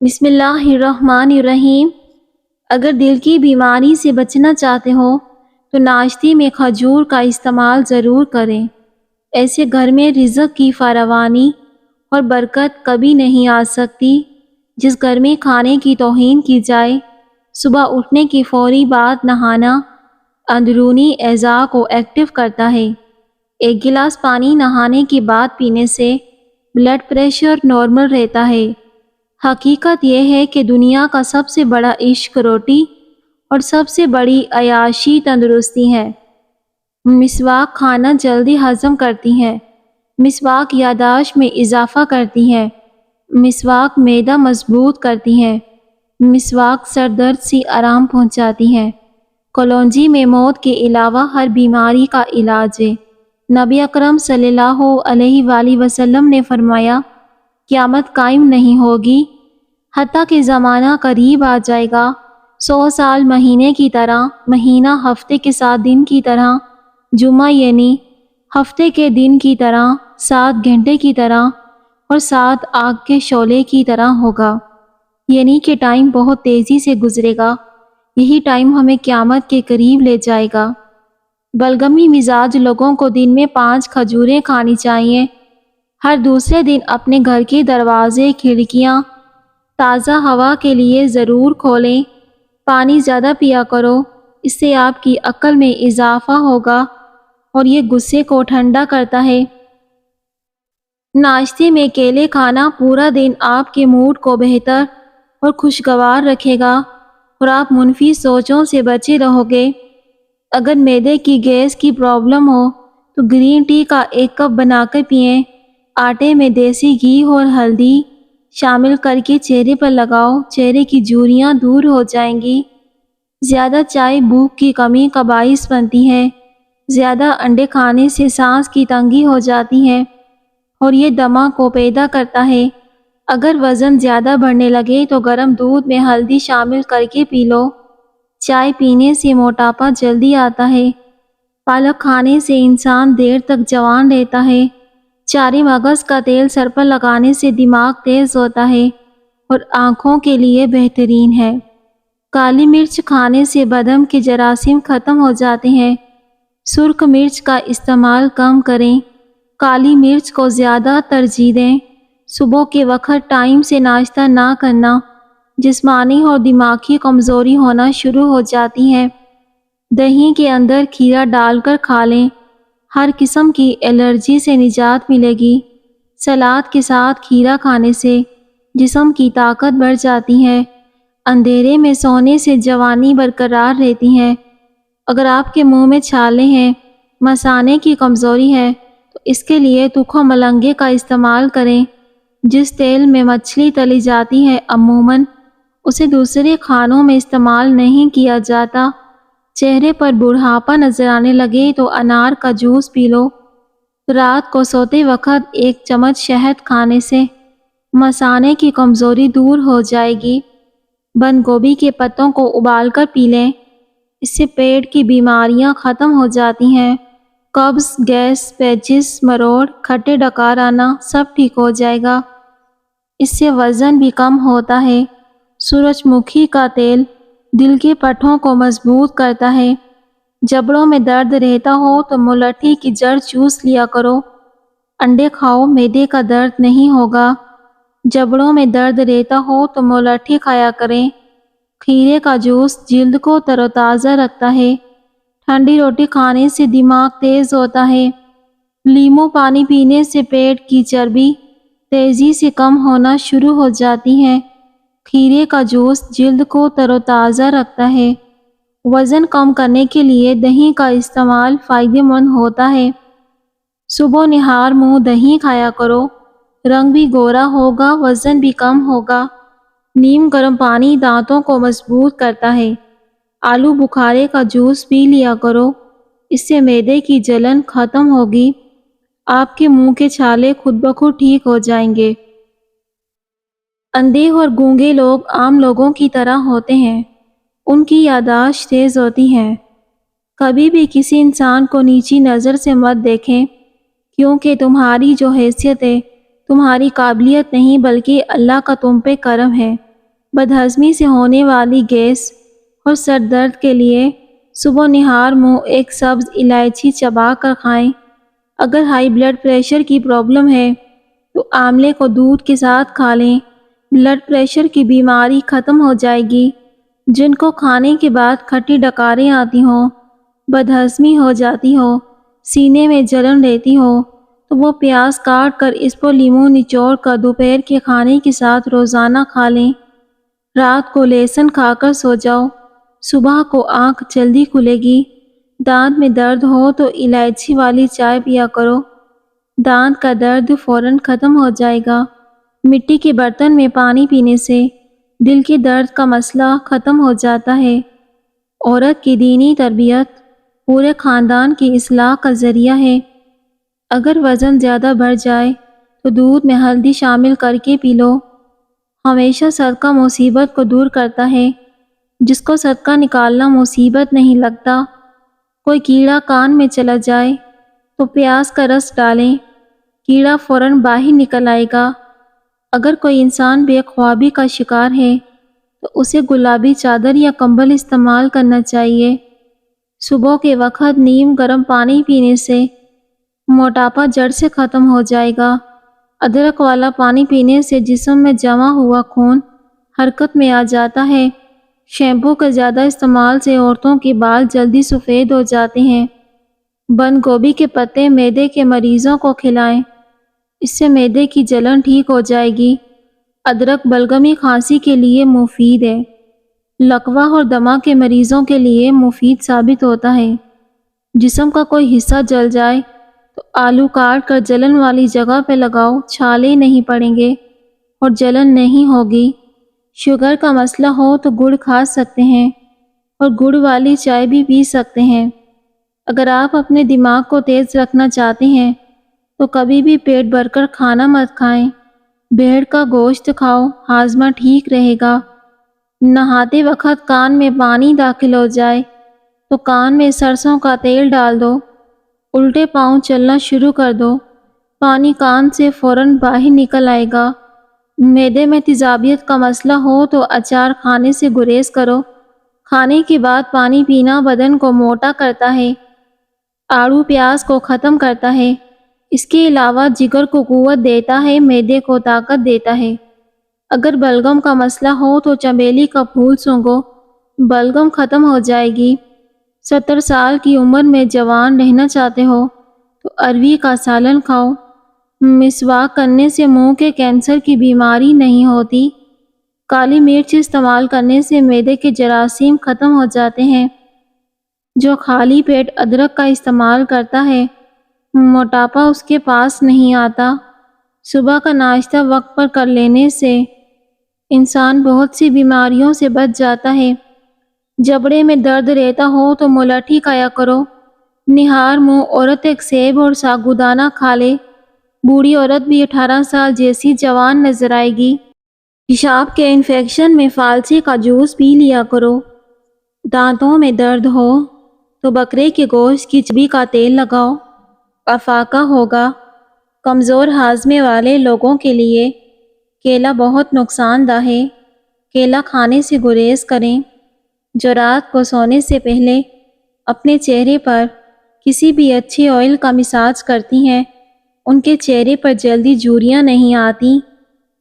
بسم اللہ الرحمن الرحیم۔ اگر دل کی بیماری سے بچنا چاہتے ہو تو ناشتے میں کھجور کا استعمال ضرور کریں۔ ایسے گھر میں رزق کی فراوانی اور برکت کبھی نہیں آ سکتی جس گھر میں کھانے کی توہین کی جائے۔ صبح اٹھنے کی فوری بعد نہانا اندرونی اعضاء کو ایکٹیو کرتا ہے۔ ایک گلاس پانی نہانے کے بعد پینے سے بلڈ پریشر نارمل رہتا ہے۔ حقیقت یہ ہے کہ دنیا کا سب سے بڑا عشق روٹی اور سب سے بڑی عیاشی تندرستی ہے۔ مسواک کھانا جلدی ہضم کرتی ہے۔ مسواک یادداشت میں اضافہ کرتی ہے۔ مسواک معدہ مضبوط کرتی ہے۔ مسواک سر درد سے آرام پہنچاتی ہے۔ کلونجی میں موت کے علاوہ ہر بیماری کا علاج ہے۔ نبی اکرم صلی اللہ علیہ وآلہ وسلم نے فرمایا، قیامت قائم نہیں ہوگی حتیٰ کہ زمانہ قریب آ جائے گا 100 سال مہینے کی طرح، مہینہ ہفتے کے 7 دن کی طرح، جمعہ یعنی ہفتے کے دن کی طرح، 7 گھنٹے کی طرح اور 7 آگ کے شعلے کی طرح ہوگا، یعنی کہ ٹائم بہت تیزی سے گزرے گا۔ یہی ٹائم ہمیں قیامت کے قریب لے جائے گا۔ بلغمی مزاج لوگوں کو دن میں 5 کھجوریں کھانی چاہیے۔ ہر دوسرے دن اپنے گھر کے دروازے، کھڑکیاں تازہ ہوا کے لیے ضرور کھولیں۔ پانی زیادہ پیا کرو، اس سے آپ کی عقل میں اضافہ ہوگا اور یہ غصے کو ٹھنڈا کرتا ہے۔ ناشتے میں کیلے کھانا پورا دن آپ کے موڈ کو بہتر اور خوشگوار رکھے گا اور آپ منفی سوچوں سے بچے رہو گے۔ اگر معدے کی گیس کی پرابلم ہو تو گرین ٹی کا 1 کپ بنا کر پئیں۔ آٹے میں دیسی گھی اور ہلدی شامل کر کے چہرے پر لگاؤ، چہرے کی جھریاں دور ہو جائیں گی۔ زیادہ چائے بھوک کی کمی کا باعث بنتی ہے۔ زیادہ انڈے کھانے سے سانس کی تنگی ہو جاتی ہے اور یہ دمہ کو پیدا کرتا ہے۔ اگر وزن زیادہ بڑھنے لگے تو گرم دودھ میں ہلدی شامل کر کے پی لو۔ چائے پینے سے موٹاپا جلدی آتا ہے۔ پالک کھانے سے انسان دیر تک جوان رہتا ہے۔ چارے مغز کا تیل سر پر لگانے سے دماغ تیز ہوتا ہے اور آنکھوں کے لیے بہترین ہے۔ کالی مرچ کھانے سے بدن کے جراثیم ختم ہو جاتے ہیں۔ سرخ مرچ کا استعمال کم کریں۔ کالی مرچ کو زیادہ ترجیح دیں۔ صبح کے وقت ٹائم سے ناشتہ نہ کرنا جسمانی اور دماغی کمزوری ہونا شروع ہو جاتی ہے۔ دہی کے اندر کھیرا ڈال کر کھا لیں، ہر قسم کی الرجی سے نجات ملے گی۔ سلاد کے ساتھ کھیرا کھانے سے جسم کی طاقت بڑھ جاتی ہے۔ اندھیرے میں سونے سے جوانی برقرار رہتی ہے۔ اگر آپ کے منہ میں چھالے ہیں، مثانے کی کمزوری ہے تو اس کے لیے تکھو ملنگے کا استعمال کریں۔ جس تیل میں مچھلی تلی جاتی ہے عموماً اسے دوسرے کھانوں میں استعمال نہیں کیا جاتا۔ چہرے پر بڑھاپا نظر آنے لگے تو انار کا جوس پی لو۔ رات کو سوتے وقت 1 چمچ شہد کھانے سے مثانے کی کمزوری دور ہو جائے گی۔ بند گوبھی کے پتوں کو ابال کر پی لیں، اس سے پیٹ کی بیماریاں ختم ہو جاتی ہیں۔ قبض، گیس، پیچس، مروڑ، کھٹے ڈکار آنا سب ٹھیک ہو جائے گا۔ اس سے وزن بھی کم ہوتا ہے۔ سورج مکھی کا تیل دل کے پٹھوں کو مضبوط کرتا ہے۔ جبڑوں میں درد رہتا ہو تو ملٹھی کی جڑ چوس لیا کرو۔ انڈے کھاؤ، معدے کا درد نہیں ہوگا۔ جبڑوں میں درد رہتا ہو تو ملٹھی کھایا کریں۔ کھیرے کا جوس جلد کو تر و تازہ رکھتا ہے۔ ٹھنڈی روٹی کھانے سے دماغ تیز ہوتا ہے۔ لیموں پانی پینے سے پیٹ کی چربی تیزی سے کم ہونا شروع ہو جاتی ہے۔ کھیرے کا جوس جلد کو تر و تازہ رکھتا ہے۔ وزن کم کرنے کے لیے دہی کا استعمال فائدہ مند ہوتا ہے۔ صبح نہار منہ دہی کھایا کرو، رنگ بھی گورا ہوگا، وزن بھی کم ہوگا۔ نیم گرم پانی دانتوں کو مضبوط کرتا ہے۔ آلو بخارے کا جوس پی لیا کرو، اس سے معدے کی جلن ختم ہوگی۔ آپ کے منہ کے چھالے خود بخود ٹھیک ہو جائیں گے۔ اندھے اور گونگے لوگ عام لوگوں کی طرح ہوتے ہیں، ان کی یادداشت تیز ہوتی ہے۔ کبھی بھی کسی انسان کو نیچی نظر سے مت دیکھیں، کیونکہ تمہاری جو حیثیت ہے تمہاری قابلیت نہیں بلکہ اللہ کا تم پہ کرم ہے۔ بدہضمی سے ہونے والی گیس اور سر درد کے لیے صبح نہار منہ ایک سبز الائچی چبا کر کھائیں۔ اگر ہائی بلڈ پریشر کی پرابلم ہے تو آملے کو دودھ کے ساتھ کھا لیں، بلڈ پریشر کی بیماری ختم ہو جائے گی۔ جن کو کھانے کے بعد کھٹی ڈکاریں آتی ہوں، بدہضمی ہو جاتی ہو، سینے میں جلن رہتی ہو، تو وہ پیاز کاٹ کر اس پر لیموں نچوڑ کر دوپہر کے کھانے کے ساتھ روزانہ کھا لیں۔ رات کو لہسن کھا کر سو جاؤ، صبح کو آنکھ جلدی کھلے گی۔ دانت میں درد ہو تو الائچی والی چائے پیا کرو، دانت کا درد فوراً ختم ہو جائے گا۔ مٹی کے برتن میں پانی پینے سے دل کے درد کا مسئلہ ختم ہو جاتا ہے۔ عورت کی دینی تربیت پورے خاندان کی اصلاح کا ذریعہ ہے۔ اگر وزن زیادہ بڑھ جائے تو دودھ میں ہلدی شامل کر کے پی لو۔ ہمیشہ صدقہ مصیبت کو دور کرتا ہے۔ جس کو صدقہ نکالنا مصیبت نہیں لگتا، کوئی کیڑا کان میں چلا جائے تو پیاز کا رس ڈالیں، کیڑا فوراً باہر نکل آئے گا۔ اگر کوئی انسان بے خوابی کا شکار ہے تو اسے گلابی چادر یا کمبل استعمال کرنا چاہیے۔ صبح کے وقت نیم گرم پانی پینے سے موٹاپا جڑ سے ختم ہو جائے گا۔ ادرک والا پانی پینے سے جسم میں جمع ہوا خون حرکت میں آ جاتا ہے۔ شیمپو کے زیادہ استعمال سے عورتوں کے بال جلدی سفید ہو جاتے ہیں۔ بند گوبھی کے پتے معدے کے مریضوں کو کھلائیں، اس سے معدے کی جلن ٹھیک ہو جائے گی۔ ادرک بلغمی کھانسی کے لیے مفید ہے، لقوہ اور دمہ کے مریضوں کے لیے مفید ثابت ہوتا ہے۔ جسم کا کوئی حصہ جل جائے تو آلو کاٹ کر جلن والی جگہ پہ لگاؤ، چھالے نہیں پڑیں گے اور جلن نہیں ہوگی۔ شوگر کا مسئلہ ہو تو گڑ کھا سکتے ہیں اور گڑ والی چائے بھی پی سکتے ہیں۔ اگر آپ اپنے دماغ کو تیز رکھنا چاہتے ہیں تو کبھی بھی پیٹ بھر کر کھانا مت کھائیں۔ بھیڑ کا گوشت کھاؤ، ہاضمہ ٹھیک رہے گا۔ نہاتے وقت کان میں پانی داخل ہو جائے تو کان میں سرسوں کا تیل ڈال دو، الٹے پاؤں چلنا شروع کر دو، پانی کان سے فوراً باہر نکل آئے گا۔ معدے میں تیزابیت کا مسئلہ ہو تو اچار کھانے سے گریز کرو، کھانے کے بعد پانی پینا بدن کو موٹا کرتا ہے، آڑو پیاز کو ختم کرتا ہے۔ اس کے علاوہ جگر کو قوت دیتا ہے، معدے کو طاقت دیتا ہے۔ اگر بلغم کا مسئلہ ہو تو چنبیلی کا پھول سونگھو، بلغم ختم ہو جائے گی۔ 70 سال کی عمر میں جوان رہنا چاہتے ہو تو اروی کا سالن کھاؤ۔ مسواک کرنے سے منہ کے کینسر کی بیماری نہیں ہوتی۔ کالی مرچ استعمال کرنے سے معدے کے جراثیم ختم ہو جاتے ہیں۔ جو خالی پیٹ ادرک کا استعمال کرتا ہے، موٹاپا اس کے پاس نہیں آتا۔ صبح کا ناشتہ وقت پر کر لینے سے انسان بہت سی بیماریوں سے بچ جاتا ہے۔ جبڑے میں درد رہتا ہو تو ملٹھی کھایا کرو۔ نہار منہ عورت ایک سیب اور ساگودانہ کھا لے، بوڑھی عورت بھی 18 سال جیسی جوان نظر آئے گی۔ پیشاب کے انفیکشن میں فالسی کا جوس پی لیا کرو۔ دانتوں میں درد ہو تو بکرے کے گوشت کی چبی کا تیل لگاؤ، افاقہ ہوگا۔ کمزور ہاضمے والے لوگوں کے لیے کیلا بہت نقصان دہ ہے، کیلا کھانے سے گریز کریں۔ جو رات کو سونے سے پہلے اپنے چہرے پر کسی بھی اچھے آئل کا مساج کرتی ہیں، ان کے چہرے پر جلدی جھریاں نہیں آتی۔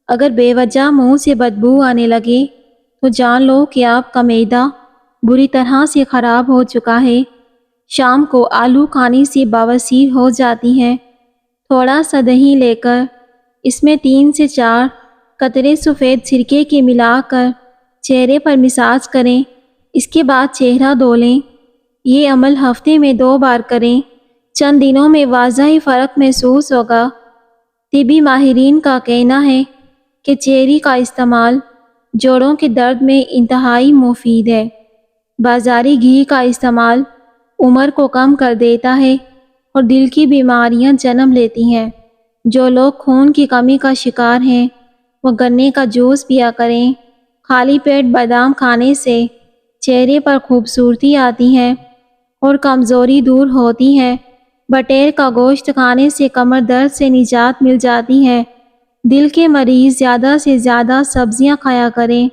اگر بے وجہ منہ سے بدبو آنے لگے تو جان لو کہ آپ کا معدہ بری طرح سے خراب ہو چکا ہے۔ شام کو آلو کھانے سے بواسیر ہو جاتی ہے۔ تھوڑا سا دہی لے کر اس میں 3 سے 4 قطرے سفید سرکے کے ملا کر چہرے پر مساج کریں، اس کے بعد چہرہ دھو لیں۔ یہ عمل ہفتے میں 2 بار کریں، چند دنوں میں واضح فرق محسوس ہوگا۔ طبی ماہرین کا کہنا ہے کہ چیری کا استعمال جوڑوں کے درد میں انتہائی مفید ہے۔ بازاری گھی کا استعمال عمر کو کم کر دیتا ہے اور دل کی بیماریاں جنم لیتی ہیں۔ جو لوگ خون کی کمی کا شکار ہیں وہ گنے کا جوس پیا کریں۔ خالی پیٹ بادام کھانے سے چہرے پر خوبصورتی آتی ہے اور کمزوری دور ہوتی ہے۔ بٹیر کا گوشت کھانے سے کمر درد سے نجات مل جاتی ہے۔ دل کے مریض زیادہ سے زیادہ سبزیاں کھایا کریں۔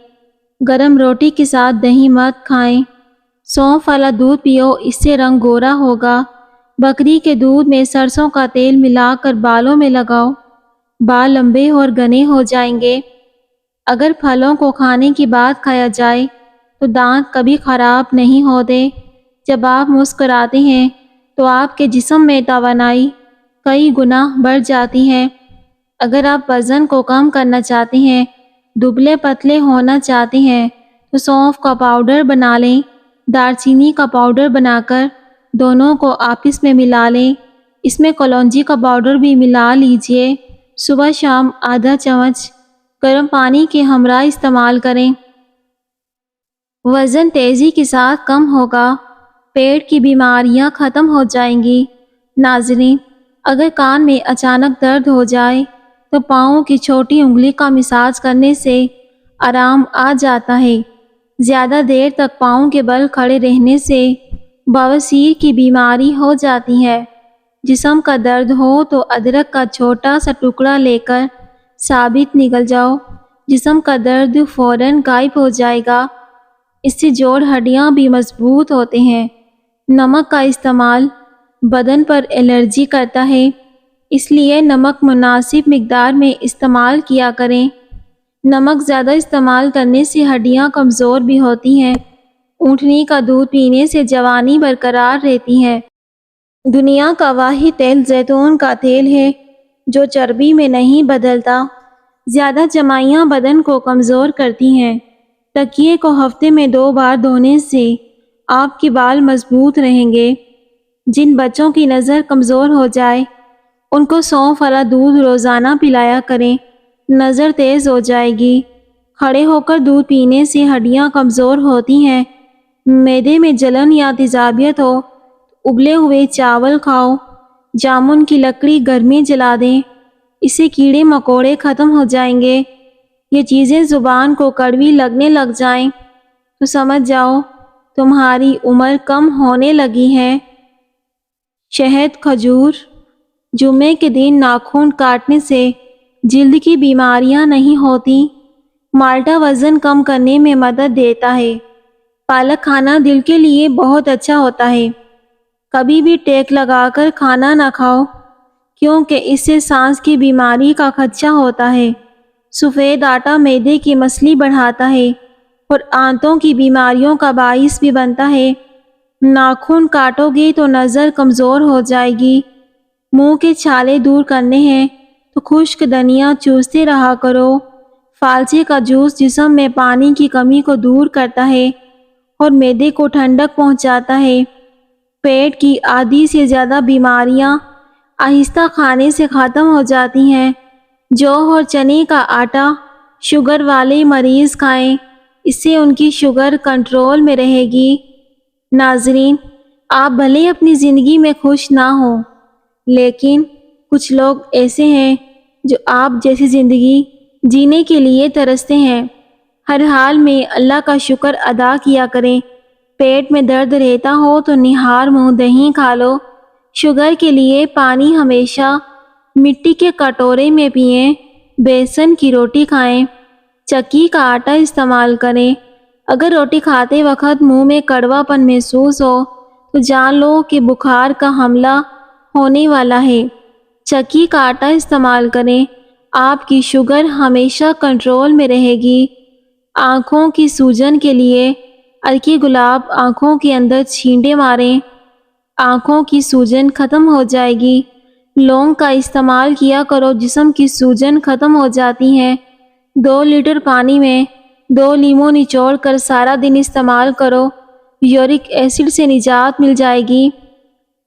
گرم روٹی کے ساتھ دہی مت کھائیں۔ سونف والا دودھ پیو، اس سے رنگ گورا ہوگا۔ بکری کے دودھ میں سرسوں کا تیل ملا کر بالوں میں لگاؤ، بال لمبے اور گھنے ہو جائیں گے۔ اگر پھلوں کو کھانے کے بعد کھایا جائے تو دانت کبھی خراب نہیں ہوتے۔ جب آپ مسکراتے ہیں تو آپ کے جسم میں توانائی کئی گنا بڑھ جاتی ہے۔ اگر آپ وزن کو کم کرنا چاہتے ہیں، دبلے پتلے ہونا چاہتے ہیں، تو سونف کا پاؤڈر بنا لیں، دار چینی کا پاؤڈر بنا کر دونوں کو آپس میں ملا لیں۔ اس میں کلونجی کا پاؤڈر بھی ملا لیجئے۔ صبح شام آدھا چمچ گرم پانی کے ہمراہ استعمال کریں۔ وزن تیزی کے ساتھ کم ہوگا، پیٹ کی بیماریاں ختم ہو جائیں گی۔ ناظرین، اگر کان میں اچانک درد ہو جائے تو پاؤں کی چھوٹی انگلی کا مساج کرنے سے آرام آ جاتا ہے۔ زیادہ دیر تک پاؤں کے بل کھڑے رہنے سے بواسیر کی بیماری ہو جاتی ہے۔ جسم کا درد ہو تو ادرک کا چھوٹا سا ٹکڑا لے کر ثابت نگل جاؤ، جسم کا درد فوراً غائب ہو جائے گا۔ اس سے جوڑ ہڈیاں بھی مضبوط ہوتے ہیں۔ نمک کا استعمال بدن پر الرجی کرتا ہے، اس لیے نمک مناسب مقدار میں استعمال کیا کریں۔ نمک زیادہ استعمال کرنے سے ہڈیاں کمزور بھی ہوتی ہیں۔ اونٹنی کا دودھ پینے سے جوانی برقرار رہتی ہے۔ دنیا کا واحد تیل زیتون کا تیل ہے جو چربی میں نہیں بدلتا۔ زیادہ جمائیاں بدن کو کمزور کرتی ہیں۔ تکیے کو ہفتے میں 2 بار دھونے سے آپ کے بال مضبوط رہیں گے۔ جن بچوں کی نظر کمزور ہو جائے ان کو سونف والا دودھ روزانہ پلایا کریں، نظر تیز ہو جائے گی۔ کھڑے ہو کر دودھ پینے سے ہڈیاں کمزور ہوتی ہیں۔ معدے میں جلن یا تیزابیت ہو تو ابلے ہوئے چاول کھاؤ۔ جامن کی لکڑی گھر میں جلا دیں، اس سے کیڑے مکوڑے ختم ہو جائیں گے۔ یہ چیزیں زبان کو کڑوی لگنے لگ جائیں تو سمجھ جاؤ تمہاری عمر کم ہونے لگی ہے۔ شہد کھجور، جمعے کے دن ناخن کاٹنے سے جلد کی بیماریاں نہیں ہوتی۔ مالٹا وزن کم کرنے میں مدد دیتا ہے۔ پالک کھانا دل کے لیے بہت اچھا ہوتا ہے۔ کبھی بھی ٹیک لگا کر کھانا نہ کھاؤ کیونکہ اس سے سانس کی بیماری کا خدشہ ہوتا ہے۔ سفید آٹا معدے کی مسئلہ بڑھاتا ہے اور آنتوں کی بیماریوں کا باعث بھی بنتا ہے۔ ناخن کاٹو گے تو نظر کمزور ہو جائے گی۔ منہ کے چھالے دور کرنے ہیں تو خشک دھنیا چوستے رہا کرو۔ فالسے کا جوس جسم میں پانی کی کمی کو دور کرتا ہے اور معدے کو ٹھنڈک پہنچاتا ہے۔ پیٹ کی آدھی سے زیادہ بیماریاں آہستہ کھانے سے ختم ہو جاتی ہیں۔ جو اور چنے کا آٹا شوگر والے مریض کھائیں، اس سے ان کی شوگر کنٹرول میں رہے گی۔ ناظرین، آپ بھلے اپنی زندگی میں خوش نہ ہوں، لیکن کچھ لوگ ایسے ہیں جو آپ جیسی زندگی جینے کے لیے ترستے ہیں۔ ہر حال میں اللہ کا شکر ادا کیا کریں۔ پیٹ میں درد رہتا ہو تو نہار منہ دہی کھا لو۔ شوگر کے لیے پانی ہمیشہ مٹی کے کٹورے میں پئیں۔ بیسن کی روٹی کھائیں۔ چکی کا آٹا استعمال کریں۔ اگر روٹی کھاتے وقت منہ میں کڑوا پن محسوس ہو تو جان لو کہ بخار کا حملہ ہونے والا ہے۔ چکی کا آٹا استعمال کریں، آپ کی شوگر ہمیشہ کنٹرول میں رہے گی۔ آنکھوں کی سوجن کے لیے عرق گلاب آنکھوں کے اندر چھینٹے ماریں، آنکھوں کی سوجن ختم ہو جائے گی۔ لونگ کا استعمال کیا کرو، جسم کی سوجن ختم ہو جاتی ہے۔ 2 لیٹر پانی میں 2 لیموں نچوڑ کر سارا دن استعمال کرو، یورک ایسڈ سے نجات مل جائے گی۔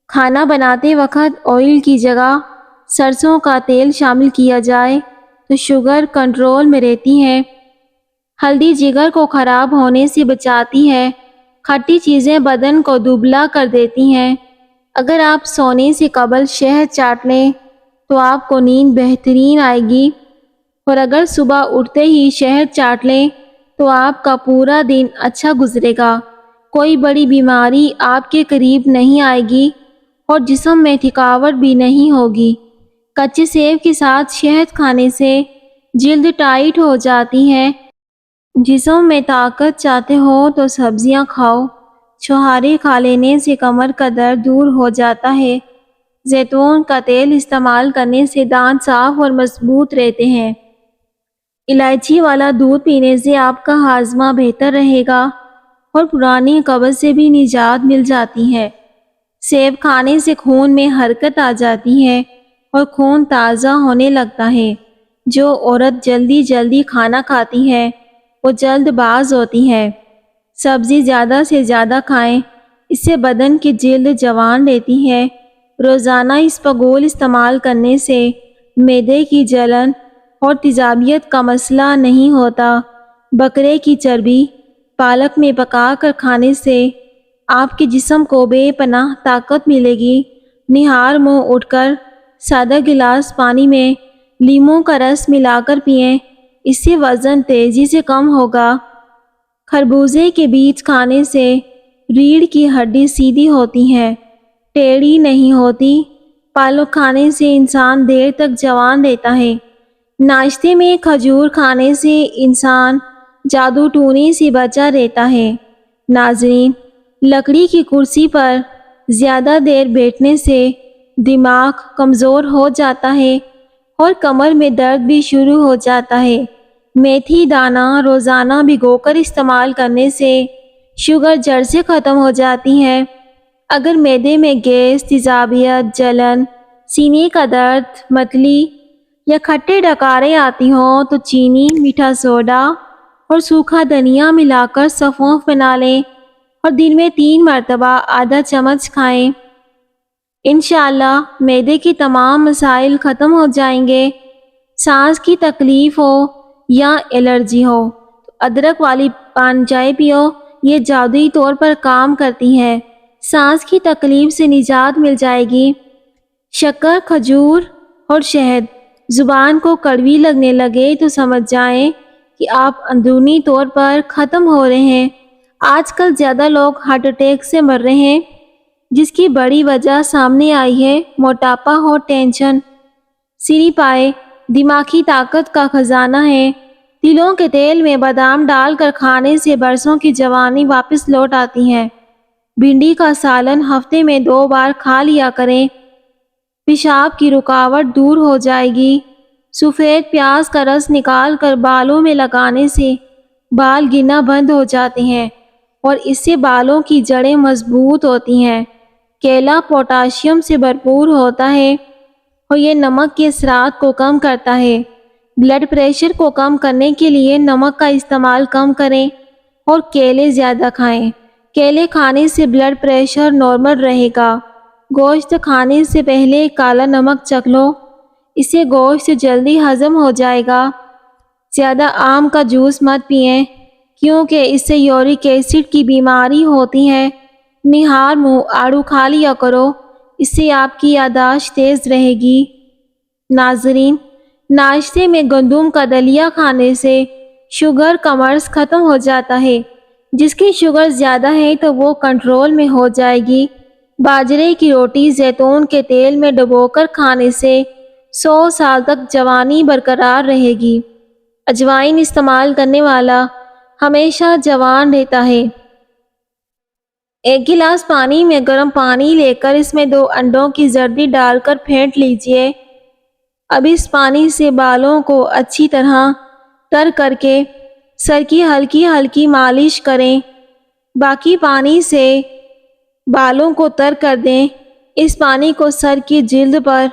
کھانا بناتے وقت آئل کی جگہ سرسوں کا تیل شامل کیا جائے تو شوگر کنٹرول میں رہتی ہے۔ ہلدی جگر کو خراب ہونے سے بچاتی ہے۔ کھٹی چیزیں بدن کو دبلا کر دیتی ہیں۔ اگر آپ سونے سے قبل شہد چاٹ لیں تو آپ کو نیند بہترین آئے گی، اور اگر صبح اٹھتے ہی شہد چاٹ لیں تو آپ کا پورا دن اچھا گزرے گا۔ کوئی بڑی بیماری آپ کے قریب نہیں آئے گی اور جسم میں تھکاوٹ بھی نہیں ہوگی۔ کچے سیب کے ساتھ شہد کھانے سے جلد ٹائٹ ہو جاتی ہے۔ جسم میں طاقت چاہتے ہو تو سبزیاں کھاؤ، چھہارے کھا لینے سے کمر کا درد دور ہو جاتا ہے۔ زیتون کا تیل استعمال کرنے سے دانت صاف اور مضبوط رہتے ہیں۔ الائچی والا دودھ پینے سے آپ کا ہاضمہ بہتر رہے گا اور پرانی قبض سے بھی نجات مل جاتی ہے۔ سیب کھانے سے خون میں حرکت آ جاتی ہے اور خون تازہ ہونے لگتا ہے۔ جو عورت جلدی جلدی کھانا کھاتی ہے وہ جلد باز ہوتی ہے۔ سبزی زیادہ سے زیادہ کھائیں، اس سے بدن کی جلد جوان رہتی ہے۔ روزانہ اسپغول استعمال کرنے سے معدے کی جلن اور تیزابیت کا مسئلہ نہیں ہوتا۔ بکرے کی چربی پالک میں پکا کر کھانے سے آپ کے جسم کو بے پناہ طاقت ملے گی۔ نہار منہ اٹھ کر سادہ گلاس پانی میں لیموں کا رس ملا کر پئیں، اس سے وزن تیزی سے کم ہوگا۔ خربوزے کے بیج کھانے سے ریڑھ کی ہڈی سیدھی ہوتی ہے، ٹیڑھی نہیں ہوتی۔ پالک کھانے سے انسان دیر تک جوان رہتا ہے۔ ناشتے میں کھجور کھانے سے انسان جادو ٹونے سے بچا رہتا ہے۔ ناظرین، لکڑی کی کرسی پر زیادہ دیر بیٹھنے سے دماغ کمزور ہو جاتا ہے اور کمر میں درد بھی شروع ہو جاتا ہے۔ میتھی دانہ روزانہ بھگو کر استعمال کرنے سے شوگر جڑ سے ختم ہو جاتی ہے۔ اگر معدے میں گیس، تیزابیت، جلن، سینے کا درد، متلی یا کھٹے ڈکاریں آتی ہوں تو چینی، میٹھا سوڈا اور سوکھا دھنیا ملا کر سفونف بنا لیں اور دن میں 3 مرتبہ آدھا چمچ کھائیں۔ انشاءاللہ معدے کے تمام مسائل ختم ہو جائیں گے۔ سانس کی تکلیف ہو یا الرجی ہو تو ادرک والی پان چائے پیو، یہ جادوئی طور پر کام کرتی ہے۔ سانس کی تکلیف سے نجات مل جائے گی۔ شکر، کھجور اور شہد زبان کو کڑوی لگنے لگے تو سمجھ جائیں کہ آپ اندرونی طور پر ختم ہو رہے ہیں۔ آج کل زیادہ لوگ ہارٹ اٹیک سے مر رہے ہیں، جس کی بڑی وجہ سامنے آئی ہے، موٹاپا اور ٹینشن۔ سری پائے دماغی طاقت کا خزانہ ہے۔ تلوں کے تیل میں بادام ڈال کر کھانے سے برسوں کی جوانی واپس لوٹ آتی ہے۔ بھنڈی کا سالن ہفتے میں 2 بار کھا لیا کریں، پیشاب کی رکاوٹ دور ہو جائے گی۔ سفید پیاز کا رس نکال کر بالوں میں لگانے سے بال گرنا بند ہو جاتے ہیں اور اس سے بالوں کی جڑیں مضبوط ہوتی ہیں۔ کیلا پوٹاشیم سے بھرپور ہوتا ہے اور یہ نمک کے اثرات کو کم کرتا ہے۔ بلڈ پریشر کو کم کرنے کے لیے نمک کا استعمال کم کریں اور کیلے زیادہ کھائیں۔ کیلے کھانے سے بلڈ پریشر نارمل رہے گا۔ گوشت کھانے سے پہلے کالا نمک چکھ لو، اس سے گوشت جلدی ہضم ہو جائے گا۔ زیادہ آم کا جوس مت پئیں کیونکہ اس سے یورک ایسڈ کی بیماری ہوتی ہے۔ نہار منہ آڑو کھا لیا کرو، اس سے آپ کی یادداشت تیز رہے گی۔ ناظرین، ناشتے میں گندم کا دلیا کھانے سے شوگر کا مرض ختم ہو جاتا ہے۔ جس کی شوگر زیادہ ہے تو وہ کنٹرول میں ہو جائے گی۔ باجرے کی روٹی زیتون کے تیل میں ڈبو کر کھانے سے 100 سال تک جوانی برقرار رہے گی۔ اجوائن استعمال کرنے والا ہمیشہ جوان رہتا ہے۔ 1 گلاس پانی میں گرم پانی لے کر اس میں 2 انڈوں کی زردی ڈال کر پھینٹ لیجئے۔ اب اس پانی سے بالوں کو اچھی طرح تر کر کے سر کی ہلکی ہلکی مالش کریں۔ باقی پانی سے بالوں کو تر کر دیں۔ اس پانی کو سر کی جلد پر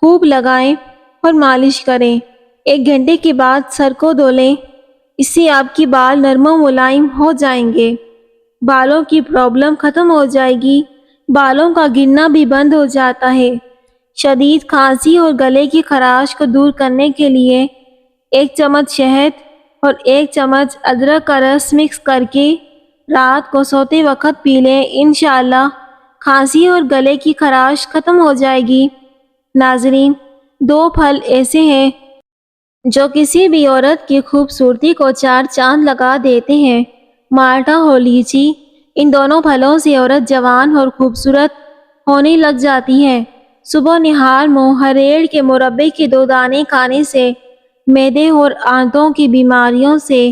خوب لگائیں اور مالش کریں۔ 1 گھنٹے کے بعد سر کو دھو لیں، اس سے آپ کی بال نرم و ملائم ہو جائیں گے۔ بالوں کی پرابلم ختم ہو جائے گی۔ بالوں کا گرنا بھی بند ہو جاتا ہے۔ شدید کھانسی اور گلے کی خراش کو دور کرنے کے لیے 1 چمچ شہد اور 1 چمچ ادرک کا رس مکس کر کے رات کو سوتے وقت پی لیں۔ انشاءاللہ کھانسی اور گلے کی خراش ختم ہو جائے گی۔ ناظرین، 2 پھل ایسے ہیں جو کسی بھی عورت کی خوبصورتی کو 4 چاند لگا دیتے ہیں، مالٹا اور لیچی۔ ان دونوں پھلوں سے عورت جوان اور خوبصورت ہونے لگ جاتی ہے۔ صبح نہار منہ ہریڑ کے مربے کے 2 دانے کھانے سے معدے اور آنتوں کی بیماریوں سے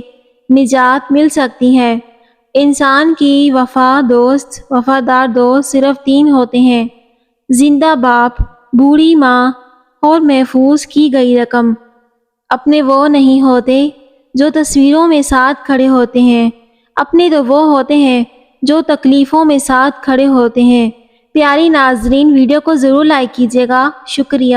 نجات مل سکتی ہے۔ انسان کی وفادار دوست صرف 3 ہوتے ہیں: زندہ باپ، بوڑھی ماں اور محفوظ کی گئی رقم۔ اپنے وہ نہیں ہوتے جو تصویروں میں ساتھ کھڑے ہوتے ہیں، اپنے تو وہ ہوتے ہیں جو تکلیفوں میں ساتھ کھڑے ہوتے ہیں۔ پیاری ناظرین، ویڈیو کو ضرور لائک کیجیے گا۔ شکریہ۔